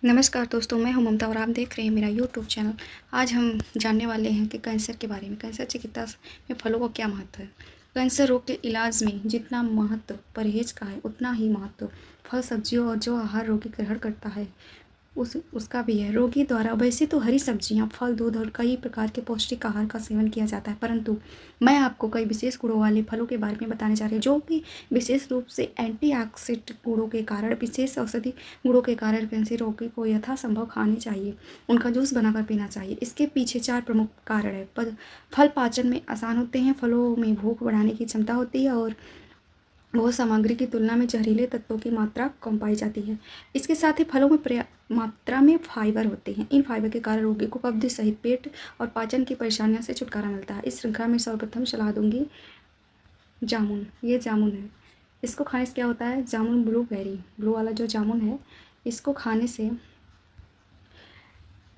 नमस्कार दोस्तों, मैं हूं ममता और आप देख रहे हैं मेरा यूट्यूब चैनल। आज हम जानने वाले हैं कि कैंसर के बारे में। कैंसर चिकित्सा में फलों का क्या महत्व है। कैंसर रोग के इलाज में जितना महत्व परहेज का है, उतना ही महत्व फल, सब्जियों और जो आहार रोगी ग्रहण करता है उसका भी है। रोगी द्वारा वैसे तो हरी सब्जियां, फल, दूध और कई प्रकार के पौष्टिक आहार का सेवन किया जाता है, परंतु मैं आपको कई विशेष गुणों वाले फलों के बारे में बताने जा रही हूँ, जो कि विशेष रूप से एंटीऑक्सीडेंट गुणों के कारण, विशेष औषधि गुणों के कारण कैंसर रोगी को यथासंभव खाने चाहिए, उनका जूस बनाकर पीना चाहिए। इसके पीछे 4 प्रमुख कारण है। फल पाचन में आसान होते हैं, फलों में भूख बढ़ाने की क्षमता होती है और वो सामग्री की तुलना में जहरीले तत्वों की मात्रा कम पाई जाती है। इसके साथ ही फलों में पर्याप्त मात्रा में फाइबर होते हैं। इन फाइबर के कारण रोगी को कब्ज सहित पेट और पाचन की परेशानियों से छुटकारा मिलता है। इस श्रृंखला में सर्वप्रथम सलाह दूंगी जामुन। ये जामुन है, इसको खाने से क्या होता है। जामुन ब्लू वाला जो जामुन है, इसको खाने से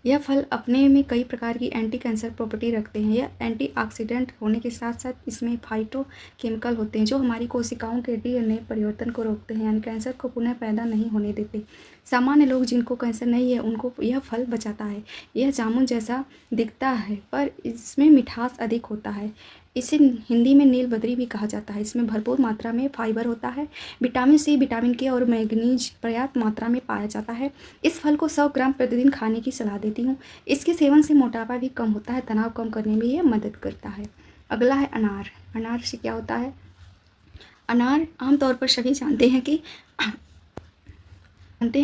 यह फल अपने में कई प्रकार की एंटी कैंसर प्रॉपर्टी रखते हैं। यह एंटीऑक्सीडेंट होने के साथ साथ इसमें फाइटोकेमिकल होते हैं जो हमारी कोशिकाओं के डीएनए परिवर्तन को रोकते हैं, यानी कैंसर को पुनः पैदा नहीं होने देते। सामान्य लोग जिनको कैंसर नहीं है उनको यह फल बचाता है। यह जामुन जैसा दिखता है पर इसमें मिठास अधिक होता है। इसे हिंदी में नील बद्री भी कहा जाता है। इसमें भरपूर मात्रा में फाइबर होता है। विटामिन सी, विटामिन के और मैग्नीज पर्याप्त मात्रा में पाया जाता है। इस फल को 100 ग्राम प्रतिदिन खाने की सलाह देती हूँ। इसके सेवन से मोटापा भी कम होता है, तनाव कम करने में यह मदद करता है। अगला है अनार। अनार से क्या होता है। अनार आमतौर पर सभी जानते हैं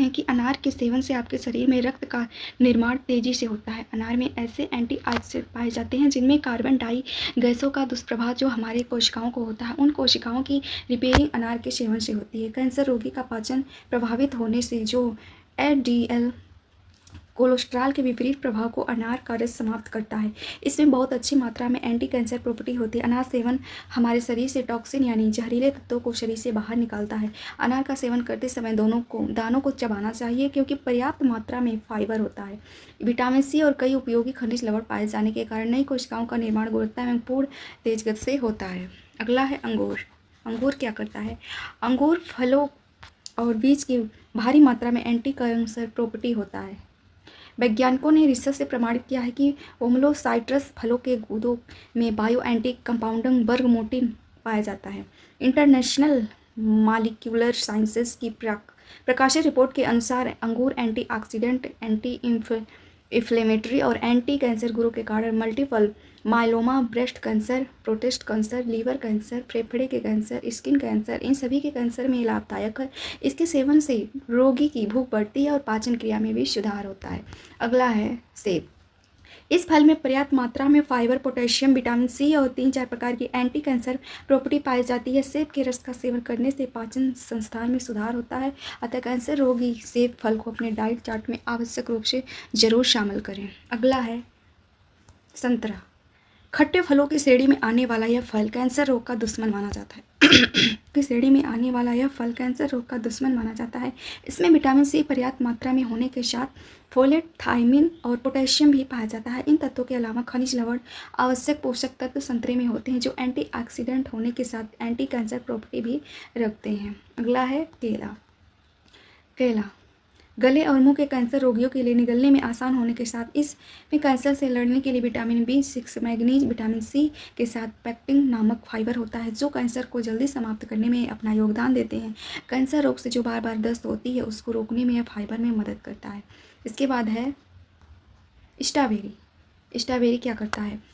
कि अनार के सेवन से आपके शरीर में रक्त का निर्माण तेजी से होता है। अनार में ऐसे एंटीऑक्सीडेंट पाए जाते हैं जिनमें कार्बन डाई गैसों का दुष्प्रभाव जो हमारे कोशिकाओं को होता है, उन कोशिकाओं की रिपेयरिंग अनार के सेवन से होती है। कैंसर रोगी का पाचन प्रभावित होने से जो एलडीएल कोलेस्ट्रॉल के विपरीत प्रभाव को अनार का रस समाप्त करता है। इसमें बहुत अच्छी मात्रा में एंटी कैंसर प्रॉपर्टी होती है। अनार सेवन हमारे शरीर से टॉक्सिन यानी जहरीले तत्वों को शरीर से बाहर निकालता है। अनार का सेवन करते समय दानों को चबाना चाहिए क्योंकि पर्याप्त मात्रा में फाइबर होता है। विटामिन सी और कई उपयोगी खनिज लवण पाए जाने के कारण नई कोशिकाओं का निर्माण गुणवत्ता एवं पूर्ण तेज गति से होता है। अगला है अंगूर। अंगूर क्या करता है। अंगूर फलों और बीज की भारी मात्रा में एंटी कैंसर प्रॉपर्टी होता है। वैज्ञानिकों ने रिसर्च से प्रमाणित किया है कि ओमलोसाइट्रस फलों के गूदों में बायो एंटी कंपाउंडिंग बर्गमोटिन पाया जाता है। इंटरनेशनल मॉलिक्यूलर साइंसेस की प्रकाशित रिपोर्ट के अनुसार अंगूर एंटीऑक्सीडेंट, एंटी इन्फ्लेमेटरी और एंटी कैंसर गुणों के कारण multiple myeloma, breast cancer, prostate cancer, liver cancer, फेफड़े के कैंसर, स्किन कैंसर, इन सभी के कैंसर में लाभदायक है। इसके सेवन से रोगी की भूख बढ़ती है और पाचन क्रिया में भी सुधार होता है। अगला है सेब। इस फल में पर्याप्त मात्रा में फाइबर, पोटेशियम, विटामिन सी और 3-4 प्रकार की एंटी कैंसर प्रॉपर्टी पाई जाती है। सेब के रस का सेवन करने से पाचन संस्थान में सुधार होता है, अतः कैंसर रोगी सेब फल को अपने डाइट चार्ट में आवश्यक रूप से जरूर शामिल करें। अगला है संतरा। खट्टे फलों की श्रेणी में आने वाला यह फल कैंसर रोग का दुश्मन माना जाता है। की श्रेणी में आने वाला यह फल कैंसर रोग का दुश्मन माना जाता है। इसमें विटामिन सी पर्याप्त मात्रा में होने के साथ फोलेट, थायमिन और पोटेशियम भी पाया जाता है। इन तत्वों के अलावा खनिज लवण, आवश्यक पोषक तत्व संतरे में होते हैं जो एंटीऑक्सीडेंट होने के साथ एंटी कैंसर प्रॉपर्टी भी रखते हैं। अगला है केला। केला गले और मुंह के कैंसर रोगियों के लिए निगलने में आसान होने के साथ इसमें कैंसर से लड़ने के लिए vitamin B6, manganese, vitamin C के साथ पेक्टिन नामक फाइबर होता है जो कैंसर को जल्दी समाप्त करने में अपना योगदान देते हैं। कैंसर रोग से जो बार बार दस्त होती है उसको रोकने में यह फाइबर में मदद करता है। इसके बाद है स्ट्रॉबेरी। स्ट्रॉबेरी क्या करता है।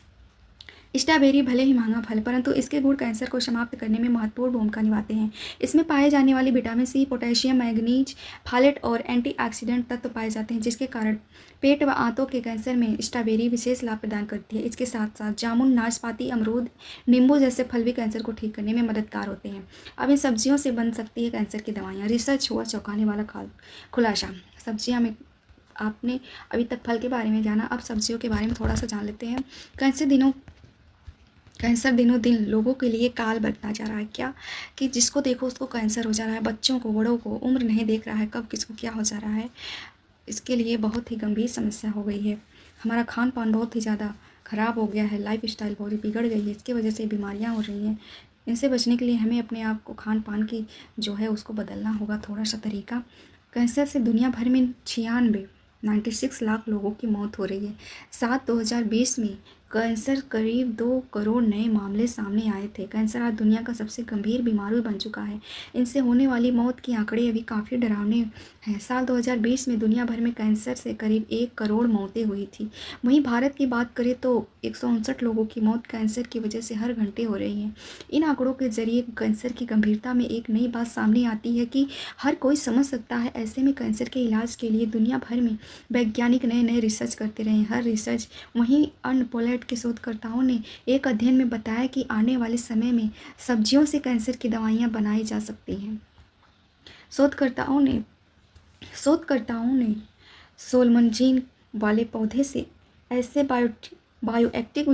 स्ट्रॉबेरी भले ही महंगा फल परंतु इसके गुण कैंसर को समाप्त करने में महत्वपूर्ण भूमिका निभाते हैं। इसमें पाए जाने वाली विटामिन सी, पोटेशियम, मैग्नीज, फालेट और एंटीऑक्सीडेंट तत्व पाए जाते हैं जिसके कारण पेट व आंतों के कैंसर में स्ट्रॉबेरी विशेष लाभ प्रदान करती है। इसके साथ साथ जामुन, नाशपाती, अमरूद, नींबू जैसे फल भी कैंसर को ठीक करने में मददगार होते हैं। अब इन सब्जियों से बन सकती है कैंसर की दवाइयाँ। रिसर्च हुआ चौंकाने वाला खुलासा। सब्जियाँ में आपने अभी तक फल के बारे में जाना, अब सब्जियों के बारे में थोड़ा सा जान लेते हैं। कैंसर दिनों दिन लोगों के लिए काल बनता जा रहा है। क्या कि जिसको देखो उसको कैंसर हो जा रहा है, बच्चों को, बड़ों को, उम्र नहीं देख रहा है कब किसको क्या हो जा रहा है। इसके लिए बहुत ही गंभीर समस्या हो गई है। हमारा खान पान बहुत ही ज़्यादा ख़राब हो गया है, लाइफ स्टाइल बहुत बिगड़ गई है, इसकी वजह से बीमारियाँ हो रही हैं। इनसे बचने के लिए हमें अपने आप को खान पान की जो है उसको बदलना होगा थोड़ा सा तरीका। कैंसर से दुनिया भर में 96 लाख लोगों की मौत हो रही है। 2020 में कैंसर करीब 2 करोड़ नए मामले सामने आए थे। कैंसर आज दुनिया का सबसे गंभीर बीमारी बन चुका है। इनसे होने वाली मौत की आंकड़े अभी काफ़ी डरावने हैं। साल 2020 में दुनिया भर में कैंसर से करीब 1 करोड़ मौतें हुई थी। वहीं भारत की बात करें तो 159 लोगों की मौत कैंसर की वजह से हर घंटे हो रही है। इन आंकड़ों के जरिए कैंसर की गंभीरता में एक नई बात सामने आती है कि हर कोई समझ सकता है। ऐसे में कैंसर के इलाज के लिए दुनिया भर में वैज्ञानिक नए नए रिसर्च करते रहे। हर रिसर्च वहीं अर्नपोलेट के शोधकर्ताओं ने एक अध्ययन में बताया कि आने वाले समय में सब्जियों से कैंसर की दवाइयां बनाई जा सकती हैं। शोधकर्ताओं ने सोलमनजीन वाले पौधे से ऐसे बायोएक्टिव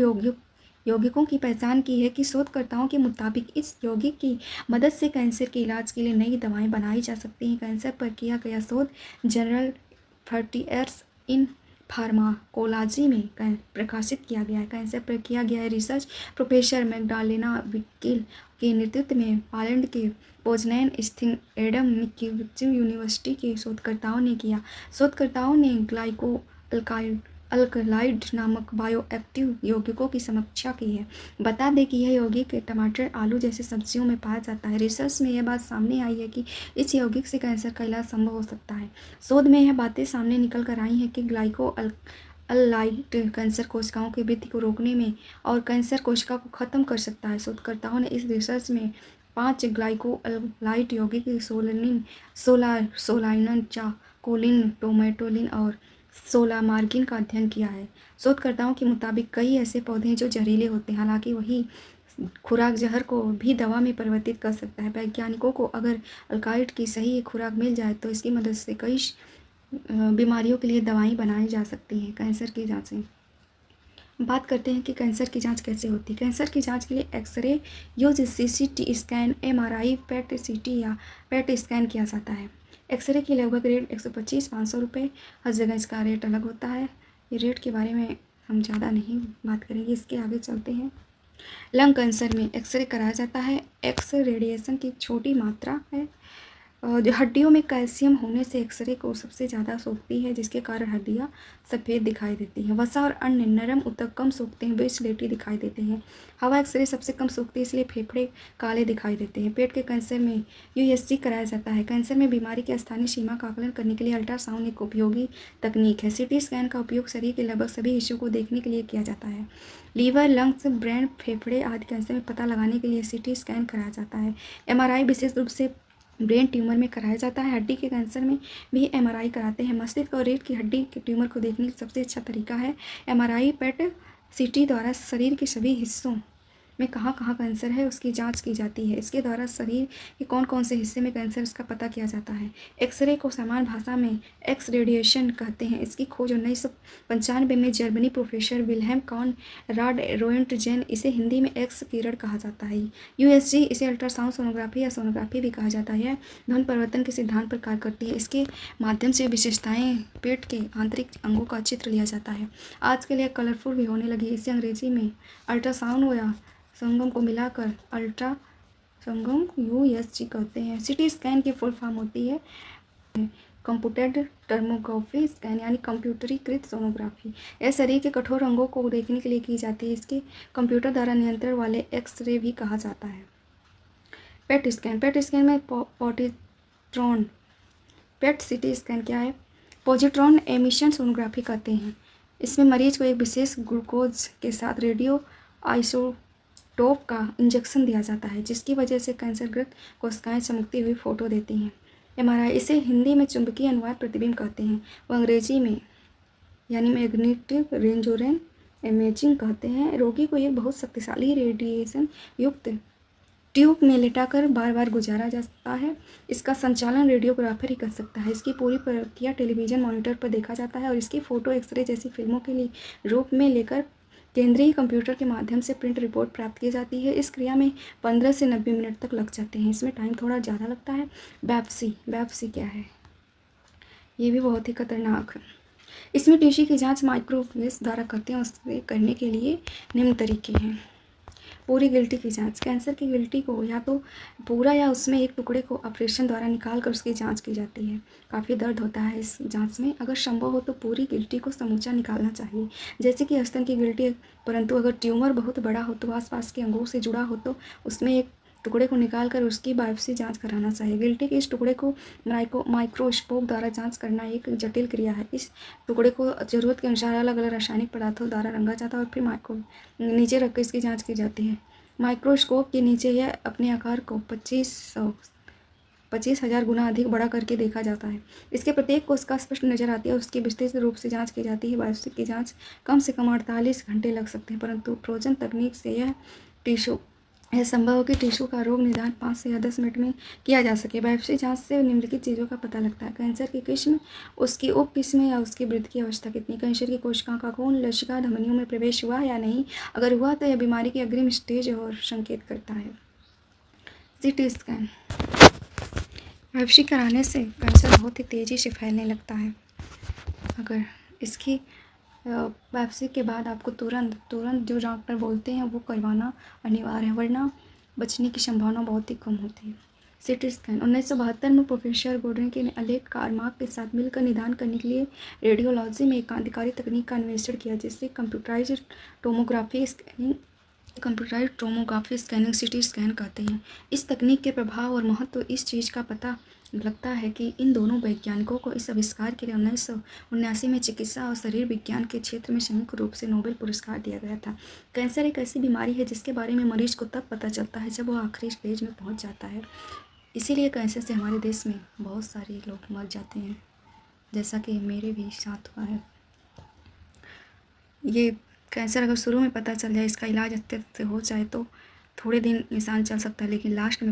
यौगिकों की पहचान की है कि शोधकर्ताओं के मुताबिक इस यौगिक की मदद से कैंसर के इलाज के लिए नई दवाएं बनाई जा सकती हैं। कैंसर पर किया गया शोध जर्नल फ्रंटियर्स इन फार्माकोलॉजी में प्रकाशित किया गया है। कैंसर पर किया गया रिसर्च प्रोफेसर मैग्डालेना विक्किल के नेतृत्व में पोलैंड के पोजनैन स्थित एडम मिक्कीविच यूनिवर्सिटी के शोधकर्ताओं ने किया। शोधकर्ताओं ने ग्लाइको अल्कलाइड नामक बायोएक्टिव यौगिकों की समीक्षा की है। बता दें कि यह यौगिक टमाटर, आलू जैसे सब्जियों में पाया जाता है। रिसर्च में यह बात सामने आई है कि इस यौगिक से कैंसर का इलाज संभव हो सकता है। शोध में यह बातें सामने निकल कर आई हैं कि ग्लाइको अल्लाइड कैंसर कोशिकाओं की वृद्धि को रोकने में और कैंसर कोशिका को खत्म कर सकता है। शोधकर्ताओं ने इस रिसर्च में 5 ग्लाइको अल्लाइड यौगिक सोलानिन, चाकोलिन, टोमेटोलिन और सोलामार्गिन का अध्ययन किया है। शोधकर्ताओं के मुताबिक कई ऐसे पौधे हैं जो जहरीले होते हैं। हालांकि वही खुराक जहर को भी दवा में परिवर्तित कर सकता है। वैज्ञानिकों को अगर अल्काइड की सही खुराक मिल जाए तो इसकी मदद से कई बीमारियों के लिए दवाएं बनाई जा सकती हैं। कैंसर की जाँचें, बात करते हैं कि कैंसर की जांच कैसे होती है। कैंसर की जांच के लिए एक्सरे, CT स्कैन, MRI, पेट CT या पेट स्कैन किया जाता है। एक्सरे की लगभग रेट 125-500 रुपये, हर जगह इसका रेट अलग होता है। ये रेट के बारे में हम ज़्यादा नहीं बात करेंगे, इसके आगे चलते हैं। लंग कैंसर में एक्सरे कराया जाता है। एक्स रेडिएशन की छोटी मात्रा है जो हड्डियों में कैल्शियम होने से एक्सरे को सबसे ज़्यादा सोखती है, जिसके कारण हड्डियाँ सफ़ेद दिखाई देती हैं। वसा और अन्य नरम ऊतक कम सोखते हैं, वे स्लेटी दिखाई देते हैं। हवा एक्सरे सबसे कम सोखती है, इसलिए फेफड़े काले दिखाई देते हैं। पेट के कैंसर में USG कराया जाता है। कैंसर में बीमारी की स्थानीय सीमा का आकलन करने के लिए अल्ट्रासाउंड एक उपयोगी तकनीक है। CT स्कैन का उपयोग शरीर के लगभग सभी हिस्सों को देखने के लिए किया जाता है। लीवर, लंग्स, ब्रेन, फेफड़े आदि कैंसर में पता लगाने के लिए CT स्कैन कराया जाता है। MRI विशेष रूप से ब्रेन ट्यूमर में कराया जाता है। हड्डी के कैंसर में भी MRI कराते हैं। मस्तिष्क और रीढ़ की हड्डी के ट्यूमर को देखने का सबसे अच्छा तरीका है MRI। पेट CT द्वारा शरीर के सभी हिस्सों में कहाँ कहाँ कैंसर है उसकी जांच की जाती है। इसके द्वारा शरीर के कौन कौन से हिस्से में कैंसर इसका पता किया जाता है। एक्सरे को सामान्य भाषा में एक्स रेडिएशन कहते हैं। इसकी खोज 1995 में जर्मनी प्रोफेसर विल्हेम कॉनराड रोएंटजेन, इसे हिंदी में एक्स किरण कहा जाता है। USG, इसे अल्ट्रासाउंड सोनोग्राफी या सोनोग्राफी भी कहा जाता है, ध्वनि परिवर्तन के सिद्धांत पर कार्य करती है। इसके माध्यम से विशेषताएं पेट के आंतरिक अंगों का चित्र लिया जाता है। आज के लिए कलरफुल भी होने लगी। इसे अंग्रेजी में अल्ट्रासाउंड या संगम को मिलाकर अल्ट्रा संगम USG कहते हैं। CT स्कैन की फुल फॉर्म होती है कंप्यूटेड टर्मोग्राफी स्कैन, यानी कंप्यूटरीकृत सोनोग्राफी। यह शरीर के कठोर अंगों को देखने के लिए की जाती है। इसके कंप्यूटर द्वारा नियंत्रण वाले एक्सरे भी कहा जाता है। पेट स्कैन में पॉजिट्रॉन, पेट CT स्कैन क्या है? पॉजिट्रॉन एमिशन सोनोग्राफी कहते हैं। इसमें मरीज को एक विशेष ग्लूकोज के साथ रेडियो आइसोटोप का इंजेक्शन दिया जाता है, जिसकी वजह से कैंसरग्रस्त कोशिकाएं चमकती हुई फोटो देती हैं। MRI, इसे हिंदी में चुंबकीय अनुवाद प्रतिबिंब कहते हैं। वो अंग्रेजी में यानी मैग्नेटिक रेजोनेंस इमेजिंग कहते हैं। रोगी को एक बहुत शक्तिशाली रेडिएशन युक्त ट्यूब में लेटाकर बार बार गुजारा जा सकता है। इसका संचालन रेडियोग्राफर ही कर सकता है। इसकी पूरी प्रक्रिया टेलीविजन मॉनिटर पर देखा जाता है और इसकी फ़ोटो एक्सरे जैसी फिल्मों के लिए रूप में लेकर केंद्रीय कंप्यूटर के माध्यम से प्रिंट रिपोर्ट प्राप्त की जाती है। इस क्रिया में 15 से 90 मिनट तक लग जाते हैं। इसमें टाइम थोड़ा ज़्यादा लगता है। बायोप्सी क्या है? ये भी बहुत ही खतरनाक है। इसमें टिश्यू की जांच माइक्रोवेव द्वारा करते हैं। उसे करने के लिए निम्न तरीके हैं। पूरी गिल्टी की जांच। कैंसर की गिल्टी को या तो पूरा या उसमें एक टुकड़े को ऑपरेशन द्वारा निकाल कर उसकी जांच की जाती है। काफ़ी दर्द होता है इस जांच में। अगर संभव हो तो पूरी गिल्टी को समूचा निकालना चाहिए, जैसे कि स्तन की गिल्टी। परंतु अगर ट्यूमर बहुत बड़ा हो तो आसपास के अंगों से जुड़ा हो तो उसमें एक टुकड़े को निकाल कर उसकी बायोप्सी जांच कराना चाहिए। गिल्टी के इस टुकड़े को माइक्रोस्कोप द्वारा जांच करना एक जटिल क्रिया है। इस टुकड़े को ज़रूरत के अनुसार अलग अलग रासायनिक पदार्थों द्वारा रंगा जाता है और फिर नीचे रख कर इसकी जांच की जाती है। माइक्रोस्कोप के नीचे यह अपने आकार को 25,000 गुना अधिक बड़ा करके देखा जाता है। इसके प्रत्येक कोशिका स्पष्ट नजर आती है और उसकी विस्तृत रूप से जांच की जाती है। बायोप्सी की जांच कम से कम 48 घंटे लग सकते हैं, परंतु फ्रोजन तकनीक से यह संभव हो कि टिश्यू का रोग निदान 5 से या 10 मिनट में किया जा सके। बायोप्सी जांच से निम्नलिखित चीज़ों का पता लगता है: कैंसर की किस्म, उसकी उप किस्म या उसकी वृद्धि की अवस्था कितनी, कैंसर की कोशिकाओं का कोण लसिका धमनियों में प्रवेश हुआ या नहीं, अगर हुआ तो यह बीमारी की अग्रिम स्टेज और संकेत करता है। CT scan. बायोप्सी कराने से कैंसर बहुत ही तेज़ी से फैलने लगता है। अगर इसकी बायोप्सी के बाद आपको तुरंत जो डॉक्टर बोलते हैं वो करवाना अनिवार्य है, वरना बचने की संभावना बहुत ही कम होती है। CT scan. 1972 में प्रोफेसर गोडरिक ने अलेक कार्मार्क के साथ मिलकर निदान करने के लिए रेडियोलॉजी में एक क्रांतिकारी तकनीक का अन्वेषण किया, जिसे computerised tomography scanning CT scan कहते हैं। इस तकनीक के प्रभाव और महत्व इस चीज़ का पता लगता है कि इन दोनों वैज्ञानिकों को इस आविष्कार के लिए 1979 में चिकित्सा और शरीर विज्ञान के क्षेत्र में संयुक्त रूप से नोबेल पुरस्कार दिया गया था। कैंसर एक ऐसी बीमारी है जिसके बारे में मरीज को तब पता चलता है जब वो आखिरी स्टेज में पहुंच जाता है। इसीलिए कैंसर से हमारे देश में बहुत सारे लोग मर जाते हैं, जैसा कि मेरे भी साथ हुआ है। ये कैंसर अगर शुरू में पता चल जाए, इसका इलाज अच्छे से हो जाए तो थोड़े दिन इंसान चल सकता है, लेकिन लास्ट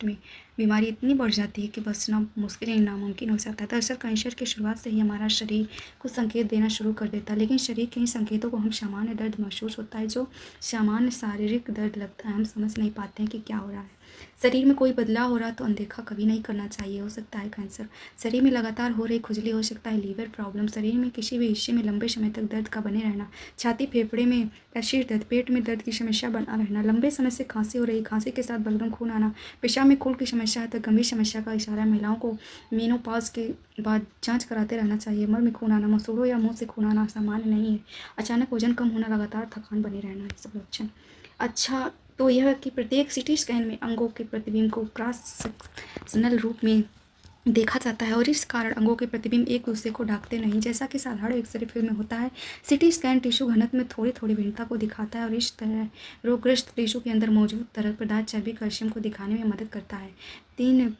में बीमारी इतनी बढ़ जाती है कि बचना मुश्किल ही नामुमकिन हो जाता है। दरअसल कैंसर की शुरुआत से ही हमारा शरीर कुछ संकेत देना शुरू कर देता है, लेकिन शरीर के इन संकेतों को हम सामान्य दर्द महसूस होता है, जो सामान्य शारीरिक दर्द लगता है। हम समझ नहीं पाते हैं कि क्या हो रहा है। शरीर में कोई बदलाव हो रहा है तो अनदेखा कभी नहीं करना चाहिए। हो सकता है कैंसर। शरीर में लगातार हो रही खुजली, हो सकता है लीवर प्रॉब्लम, शरीर में किसी भी हिस्से में लंबे समय तक दर्द का बने रहना, छाती फेफड़े में या शीर दर्द, पेट में दर्द की समस्या बना रहना, लंबे समय से खांसी हो रही, खांसी के साथ बलगम खून आना, पेशाब में खून की समस्या है तो गंभीर समस्या का इशारा। महिलाओं को मेनोपॉज के बाद जांच कराते रहना चाहिए। मल में खून आना, मसूड़ों या मुंह से खून आना सामान्य नहीं है। अचानक वजन कम होना, लगातार थकान बनी रहना, ये सब लक्षण। अच्छा, तो यह कि प्रत्येक सीटी स्कैन में अंगों के प्रतिबिंब को क्रॉस सेक्शनल रूप में देखा जाता है और इस कारण अंगों के प्रतिबिंब एक दूसरे को ढकते नहीं, जैसा कि साधारण एक्सरे फिल्म में होता है। सीटी स्कैन टिश्यू घनत्व में थोड़ी थोड़ी भिन्नता को दिखाता है और इस तरह रोगग्रस्त टिश्यू के अंदर मौजूद तरल पदार्थ चर्बी कैल्शियम को दिखाने में मदद करता है। 3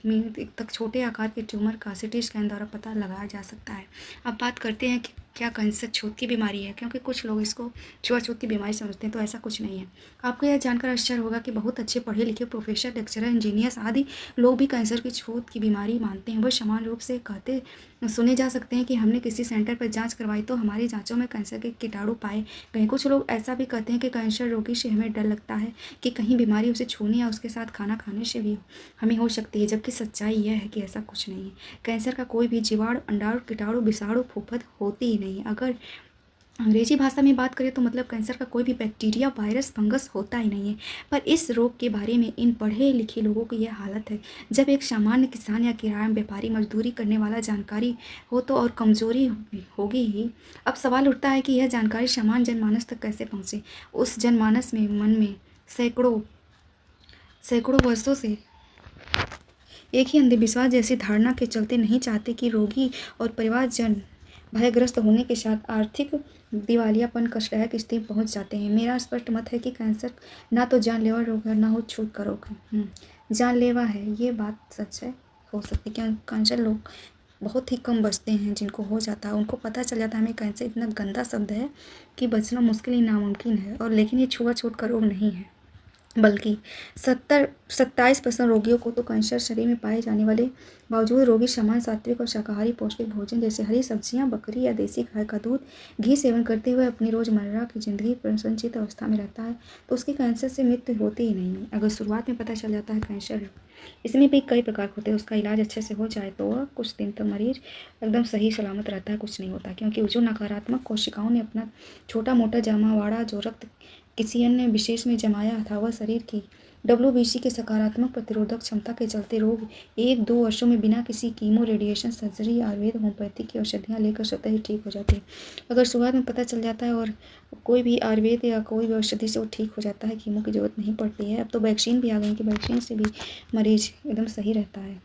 मिनट तक छोटे आकार के ट्यूमर का सीटी स्कैन द्वारा पता लगाया जा सकता है। अब बात करते हैं कि क्या कैंसर छूत की बीमारी है, क्योंकि कुछ लोग इसको छुआछूत की बीमारी समझते हैं, तो ऐसा कुछ नहीं है। आपको यह जानकर आश्चर्य होगा कि बहुत अच्छे पढ़े लिखे प्रोफेसर, लेक्चरर, इंजीनियर्स आदि लोग भी कैंसर की छूत की बीमारी मानते हैं। वह समान रूप से कहते सुने जा सकते हैं कि हमने किसी सेंटर पर जांच करवाई तो हमारी जांचों में कैंसर के कीटाणु पाए गए। कुछ लोग ऐसा भी कहते हैं कि कैंसर रोगी से हमें डर लगता है कि कहीं बीमारी उसे छूने या उसके साथ खाना खाने से भी हमें हो सकती है, जबकि सच्चाई यह है कि ऐसा कुछ नहीं है। कैंसर का कोई भी जीवाणु, अंडाणु, कीटाणु, विषाणु, फूफद होती ही नहीं। अगर अंग्रेजी भाषा में बात करें तो मतलब कैंसर का कोई भी बैक्टीरिया, वायरस, फंगस होता ही नहीं है। पर इस रोग के बारे में इन पढ़े लिखे लोगों की यह हालत है। जब एक सामान्य किसान या किराया व्यापारी, मजदूरी करने वाला जानकारी हो तो और कमजोरी होगी ही। अब सवाल उठता है कि यह जानकारी सामान्य जनमानस तक कैसे पहुँचे। उस जनमानस में मन में सैकड़ों वर्षों से एक ही अंधविश्वास जैसी धारणा के चलते नहीं चाहते कि रोगी और परिवारजन भयग्रस्त होने के साथ आर्थिक दिवालियापन कष्टदायक स्थिति में पहुंच जाते हैं। मेरा स्पष्ट मत है कि कैंसर ना तो जानलेवा रोग है, ना हो छूत का रोग है। जानलेवा है, ये बात सच है, हो सकती है कि कैंसर लोग बहुत ही कम बचते हैं जिनको हो जाता है। उनको पता चल जाता है हमें कैंसर इतना गंदा शब्द है कि बचना मुश्किल ही नामुमकिन है। और लेकिन ये छुआछूत का रोग नहीं है, बल्कि 27% रोगियों को तो कैंसर शरीर में पाए जाने वाले बावजूद रोगी सामान्य सात्विक और शाकाहारी पौष्टिक भोजन जैसे हरी सब्जियां, बकरी या देसी गाय का दूध, घी सेवन करते हुए अपनी रोजमर्रा की जिंदगी प्रसन्नचित अवस्था में रहता है तो उसकी कैंसर से मृत्यु होती ही नहीं है। अगर शुरुआत में पता चल जाता है कैंसर है, इसमें भी कई प्रकार होते हैं, उसका इलाज अच्छे से हो जाए तो वह कुछ दिन तक मरीज एकदम सही सलामत रहता है, कुछ नहीं होता, क्योंकि जो नकारात्मक कोशिकाओं ने अपना छोटा मोटा जमावड़ा जो रक्त किसी अन्य विशेष में जमाया था। वह शरीर की WBC के सकारात्मक प्रतिरोधक क्षमता के चलते रोग 1-2 वर्षों में बिना किसी chemo, radiation, surgery, Ayurveda, homeopathy की औषधियाँ लेकर स्वतः ही ठीक हो जाते हैं। अगर शुरुआत में पता चल जाता है और कोई भी आयुर्वेद या कोई भी औषधि से वो ठीक हो जाता है, कीमो की ज़रूरत नहीं पड़ती है। अब तो वैक्सीन भी आ गई कि वैक्सीन से भी मरीज़ एकदम सही रहता है।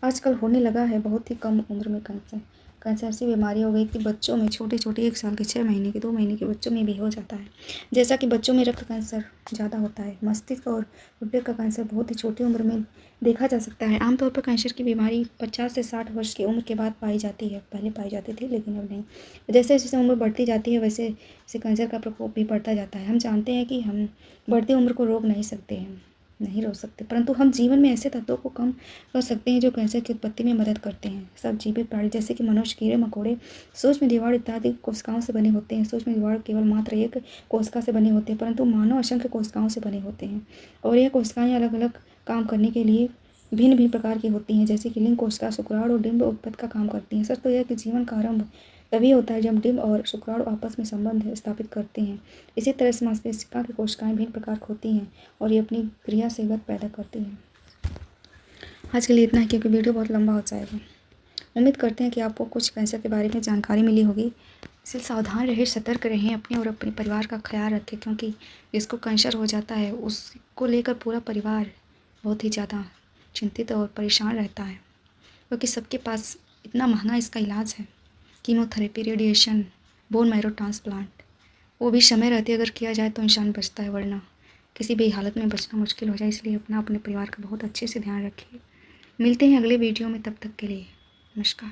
आजकल होने लगा है बहुत ही कम उम्र में कैंसर। कैंसर ऐसी बीमारी हो गई कि बच्चों में छोटे-छोटे 1 साल के, 6 महीने के, 2 महीने के बच्चों में भी हो जाता है। जैसा कि बच्चों में रक्त कैंसर ज़्यादा होता है, मस्तिष्क और गुर्दे का कैंसर बहुत ही छोटी उम्र में देखा जा सकता है। आमतौर पर कैंसर की बीमारी 50 से 60 वर्ष की उम्र के बाद पाई जाती है। पहले पाई जाती थी लेकिन अब नहीं। जैसे-जैसे उम्र बढ़ती जाती है वैसे वैसे कैंसर का प्रकोप भी बढ़ता जाता है। हम जानते हैं कि हम बढ़ती उम्र को रोक नहीं सकते हैं, नहीं रोक सकते, परंतु हम जीवन में ऐसे तत्वों को कम कर सकते हैं जो कैंसर की उत्पत्ति में मदद करते हैं। सब जीवित प्राणी जैसे कि मनुष्य, कीड़े मकोड़े सूक्ष्म जीवाणु इत्यादि कोशिकाओं से बने होते हैं। सूक्ष्म जीवाणु केवल मात्र एक कोशिका से बने होते हैं, परंतु मानव असंख्य कोशिकाओं से बने होते हैं और यह कोशिकाएं अलग अलग काम करने के लिए भिन्न भिन्न प्रकार की होती हैं। जैसे कि लिंग कोशिका शुक्राणु और डिंब उत्पत्ति का काम करती हैं। सच तो यह कि जीवन का आरंभ तभी होता है जब डिंब और शुक्राणु आपस में संबंध स्थापित करते हैं। इसी तरह से मांसपेशिका की कोशिकाएं भिन्न प्रकार की होती हैं और ये अपनी क्रिया से गत पैदा करती हैं। आज के लिए इतना ही क्योंकि वीडियो बहुत लंबा हो जाएगा। उम्मीद करते हैं कि आपको कुछ कैंसर के बारे में जानकारी मिली होगी। इसलिए सावधान रहें, सतर्क रहें, अपने और अपने परिवार का ख्याल रखें क्योंकि जिसको कैंसर हो जाता है उसको लेकर पूरा परिवार बहुत ही ज़्यादा चिंतित और परेशान रहता है क्योंकि सबके पास इतना महंगा इसका इलाज है। Chemotherapy, radiation, bone marrow transplant, वो भी समय रहते अगर किया जाए तो इंसान बचता है, वरना किसी भी हालत में बचना मुश्किल हो जाए। इसलिए अपने परिवार का बहुत अच्छे से ध्यान रखिए। मिलते हैं अगले वीडियो में, तब तक के लिए नमस्कार।